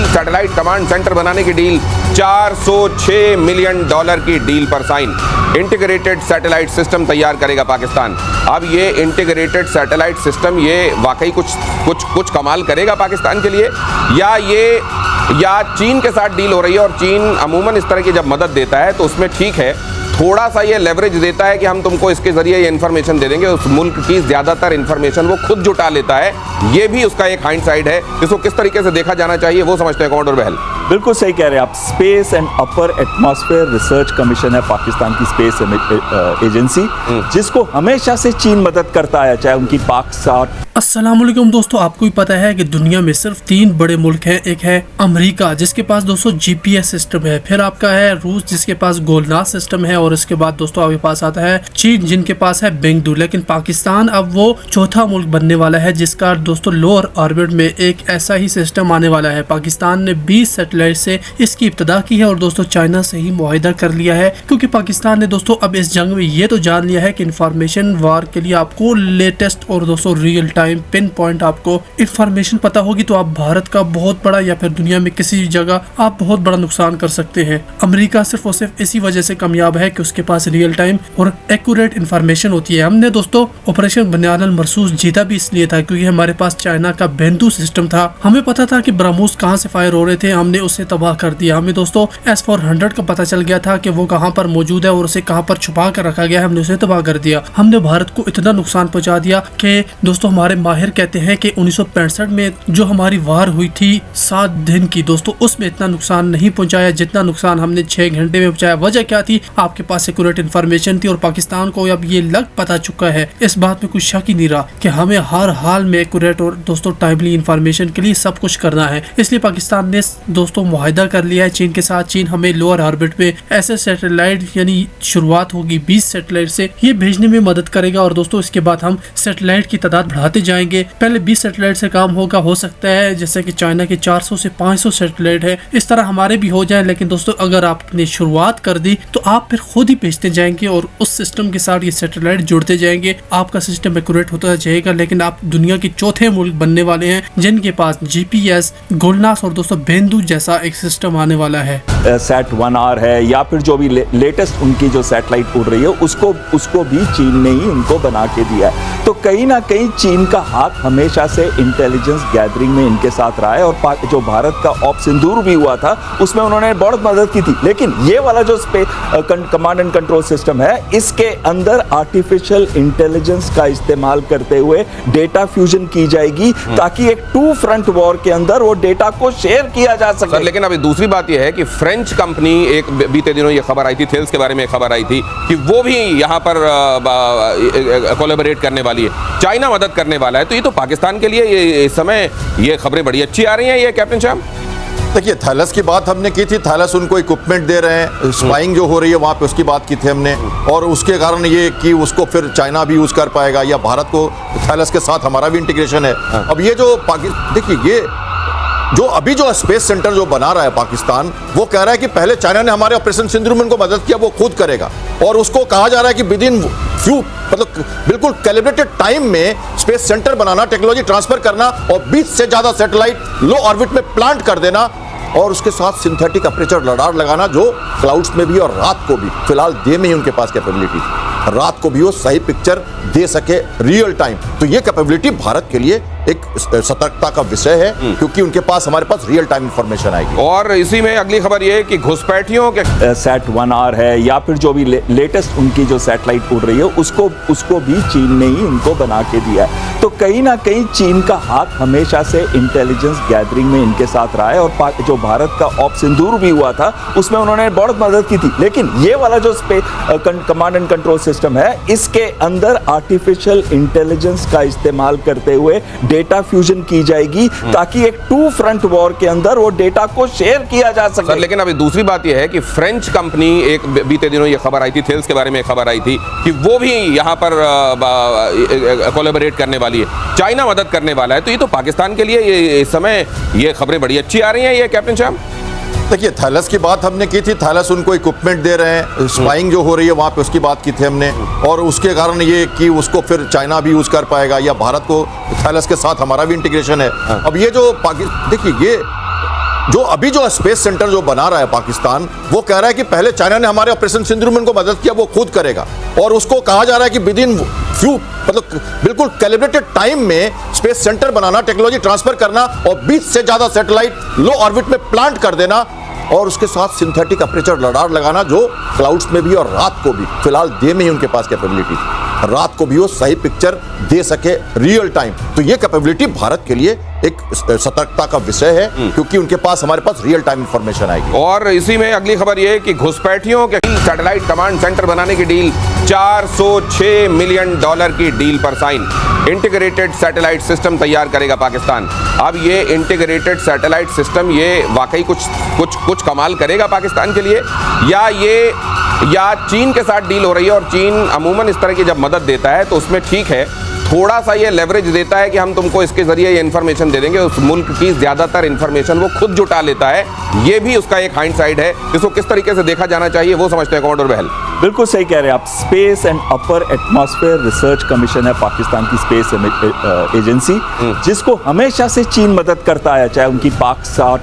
Satellite command centre बनाने की deal, $406 million की डील पर साइन। इंटीग्रेटेड सैटेलाइट सिस्टम तैयार करेगा पाकिस्तान। अब ये इंटीग्रेटेड सैटेलाइट सिस्टम ये वाकई कुछ कमाल करेगा पाकिस्तान के लिए, या चीन के साथ डील हो रही है। और चीन अमूमन इस तरह की जब मदद देता है तो उसमें ठीक है, थोड़ा सा ये लेवरेज देता है कि हम तुमको इसके जरिए ये इन्फॉर्मेशन दे देंगे। उस मुल्क की ज़्यादातर इन्फॉर्मेशन वो खुद जुटा लेता है। ये भी उसका एक हाइंड साइड है, इसको किस तरीके से देखा जाना चाहिए वो समझते हैं कमांडर बहल। बिल्कुल सही कह रहे हैं आप। Space and upper atmosphere research commission है पाकिस्तान की स्पेस एजेंसी, जिसको हमेशा से चीन मदद करता है, चाहे उनकी पाक साथ। अस्सलाम वालेकुम दोस्तों, आपको भी पता है कि दुनिया में सिर्फ 3 बड़े मुल्क हैं। एक है अमेरिका, जिसके पास दोस्तों जीपीएस सिस्टम है, फिर आपका है रूस, जिसके पास गोलनास सिस्टम है, और इसके बाद दोस्तों आपके पास आता है चीन, जिनके पास है बेंगडू। लेकिन पाकिस्तान अब वो चौथा मुल्क बनने वाला है, जिसका दोस्तों लोअर ऑर्बिट में एक ऐसा ही सिस्टम आने वाला है। पाकिस्तान ने 20 सैटेलाइट से इसकी इब्तिदा की है और दोस्तों चाइना से ही मुआहिदा कर लिया है, क्योंकि पाकिस्तान ने दोस्तों अब इस जंग में ये तो जान लिया है कि इंफॉर्मेशन वार के लिए आपको लेटेस्ट और दोस्तों रियल टाइम पिन पॉइंट आपको इंफॉर्मेशन पता होगी तो आप भारत का बहुत बड़ा या फिर दुनिया में किसी जगह आप बहुत बड़ा नुकसान कर सकते हैं। अमेरिका सिर्फ और सिर्फ इसी वजह से कामयाब है कि उसके पास रियल टाइम और एक्यूरेट इंफॉर्मेशन होती है। हमने दोस्तों ऑपरेशन बनियान मरसूस जीता भी इसलिए था क्योंकि हमारे पास चाइना का बेंदू सिस्टम था। हमें पता था कि ब्रह्मोस कहां से फायर हो रहे थे, हमने उसे तबाह कर दिया। हमें दोस्तों S-400 का पता चल गया था कि वो कहां पर मौजूद है और उसे कहां पर छुपा कर रखा गया है, हमने उसे तबाह कर दिया। हमने भारत को इतना नुकसान पहुंचा दिया कि दोस्तों हमारे माहिर कहते हैं कि 1965 में जो हमारी वार हुई थी 7 दिन की, दोस्तों उसमें इतना नुकसान नहीं पहुंचाया जितना नुकसान हमने 6 घंटे में पहुंचाया। वजह क्या थी? आपके पास एक्यूरेट इन्फॉर्मेशन थी और पाकिस्तान को अब ये लग पता चुका है, इस बात में कुछ शक ही नहीं रहा कि हमें हर हाल में एक्यूरेट और दोस्तों टाइमली इन्फॉर्मेशन के लिए सब कुछ करना है। इसलिए पाकिस्तान ने दोस्तों मुआहिदा कर लिया है चीन के साथ। चीन हमें लोअर ऑर्बिट में ऐसे सैटेलाइट यानी शुरुआत होगी 20 सैटेलाइट से, ये भेजने में मदद करेगा और दोस्तों इसके बाद हम सैटेलाइट की तादाद बढ़ाते जाएंगे। पहले 20 सैटेलाइट से काम होगा, हो सकता है जैसे कि चाइना के 400 से 500 सैटेलाइट है, इस तरह हमारे भी हो जाए। लेकिन दोस्तों अगर आपने शुरुआत कर दी तो आप फिर खुद ही भेजते जाएंगे और उस सिस्टम के साथ ये सैटेलाइट जुड़ते जाएंगे, आपका सिस्टम एक्यूरेट होता जाएगा। लेकिन आप दुनिया के चौथे मुल्क बनने वाले हैं जिनके पास जीपीएस, गोलनास और दोस्तों बेंदू जैसा एक सिस्टम आने वाला है। सेट 1R है या फिर जो भी लेटेस्ट उनकी जो सैटेलाइट उड़ रही है उसको भी चीन ने ही उनको बना के दिया है। तो कहीं ना कहीं चीन का हाथ हमेशा से इंटेलिजेंस गैदरिंग में इनके साथ रहा है और जो भारत का ऑप सिंदूर भी हुआ था उसमें उन्होंने बहुत मदद की थी। लेकिन ये वाला जो कमांड एंड कंट्रोल सिस्टम है, इसके अंदर आर्टिफिशियल इंटेलिजेंस का इस्तेमाल करते हुए डेटा फ्यूजन की जाएगी ताकि एक 2 फ्रंट वॉर के अंदर वो डेटा को शेयर किया जा सके। लेकिन अभी दूसरी बात यह है कि फ्रेंच कंपनी, एक बीते दिनों ये खबर आई थी, थेल्स के बारे में खबर आई थी कि वो भी यहाँ पर कोलैबोरेट करने वाली है, चाइना मदद करने वाला है। तो ये तो पाकिस्तान के लिए ये इस समय ये खबरें बड़ी अच्छी आ रही हैं। ये कैप्टन शाम देखिए, थैलस की बात हमने की थी, थैलस उनको इक्विपमेंट दे रहे हैं, स्पाइंग जो हो रही है वहाँ पे उसकी बात की थी हमने, और उसके कारण ये कि उसको फिर चाइना भी यूज़ कर पाएगा या भारत को थैलस के साथ हमारा भी इंटीग्रेशन है। अब ये जो देखिए, ये जो अभी जो स्पेस सेंटर जो बना रहा है पाकिस्तान, वो कह रहा है कि पहले चाइना ने हमारे ऑपरेशन सिंदूर में उनको मदद किया, वो खुद करेगा। और उसको कहा जा रहा है कि विद इन फ्यू मतलब बिल्कुल कैलिब्रेटेड टाइम में स्पेस सेंटर बनाना, टेक्नोलॉजी ट्रांसफर करना और 20 से ज़्यादा सैटेलाइट लो ऑर्बिट में प्लांट कर देना और उसके साथ सिंथेटिक अपर्चर रडार लगाना जो क्लाउड्स में भी और रात को भी, फिलहाल डे में ही उनके पास कैपेबिलिटी, रात को भी वो सही पिक्चर दे सके रियल टाइम। तो ये कैपेबिलिटी भारत के लिए एक सतर्कता का विषय है क्योंकि उनके पास हमारे पास रियल टाइम इंफॉर्मेशन आएगी। और इसी में अगली खबर ये है कि घुसपैठियों के सेट 1R है या फिर जो भी लेटेस्ट उनकी जो सैटेलाइट उड़ रही है उसको भी चीन ने ही उनको बना के दिया है। तो कहीं ना कहीं चीन का हाथ हमेशा से इंटेलिजेंस गैदरिंग में इनके साथ रहा है और जो भारत का ऑप सिंदूर भी हुआ था उसमें उन्होंने बहुत मदद की थी। लेकिन ये वाला जो कमांड एंड कंट्रोल सिस्टम है, इसके अंदर आर्टिफिशियल इंटेलिजेंस का इस्तेमाल करते हुए डेटा फ्यूजन की जाएगी ताकि एक 2 फ्रंट वॉर के अंदर वो डेटा को शेयर किया जा सके। लेकिन अभी दूसरी बात यह है कि फ्रेंच कंपनी, एक बीते दिनों ये खबर आई थी, थेल्स के बारे में खबर आई थी कि वो भी यहाँ पर कोलैबोरेट करने वाली है, चाइना मदद करने वाला है। तो ये तो पाकिस्तान के लिए ये इस समय ये खबरें बड़ी अच्छी आ रही हैं। ये कैप्टन शाम देखिए, थैलस की बात हमने की थी, थैलस उनको इक्विपमेंट दे रहे हैं, स्पाइंग जो हो रही है वहाँ पे उसकी बात की थी हमने, और उसके कारण ये कि उसको फिर चाइना भी यूज़ कर पाएगा या भारत को थैलस के साथ हमारा भी इंटीग्रेशन है। अब ये जो देखिए, ये जो अभी जो स्पेस सेंटर जो बना रहा है पाकिस्तान, वो कह रहा है कि पहले चाइना ने हमारे ऑपरेशन सिंदूर में उनको मदद किया, वो खुद करेगा। और उसको कहा जा रहा है कि विद इन फ्यू मतलब बिल्कुल कैलिब्रेटेड टाइम में स्पेस सेंटर बनाना, टेक्नोलॉजी ट्रांसफर करना और 20 से ज्यादा सैटेलाइट लो ऑर्बिट में प्लांट कर देना और उसके साथ सिंथेटिक अपर्चर रडार लगाना जो क्लाउड्स में भी और रात को भी, फिलहाल डे में ही उनके पास कैपेबिलिटी, रात को भी वो सही पिक्चर दे सके रियल टाइम। तो ये कैपेबिलिटी भारत के लिए एक सतर्कता का विषय है, क्योंकि उनके पास हमारे पास रियल टाइम इंफॉर्मेशन आएगी। और इसी में अगली खबर यह है कि घुसपैठियों के सैटेलाइट कमांड सेंटर बनाने की डील, $406 मिलियन की डील पर साइन। इंटीग्रेटेड सैटेलाइट सिस्टम तैयार करेगा पाकिस्तान। अब ये इंटीग्रेटेड सैटेलाइट सिस्टम ये वाकई कुछ कमाल करेगा पाकिस्तान के लिए, या चीन के साथ डील हो रही है। और चीन अमूमन इस तरह की जब मदद देता है तो उसमें ठीक है, थोड़ा सा ये लेवरेज देता है कि हम तुमको इसके जरिए ये इन्फॉर्मेशन दे देंगे। उस मुल्क की ज्यादातर इन्फॉर्मेशन वो खुद जुटा लेता है। ये भी उसका एक हाइंडसाइड है, इसको किस तरिके से देखा जाना चाहिए वो समझते हैं कमांडर बहल। बिल्कुल सही कह रहे हैं आप। Space and upper atmosphere research commission है पाकिस्तान की स्पेस एजेंसी, जिसको हमेशा से चीन मदद करता है, चाहे उनकी पाक साथ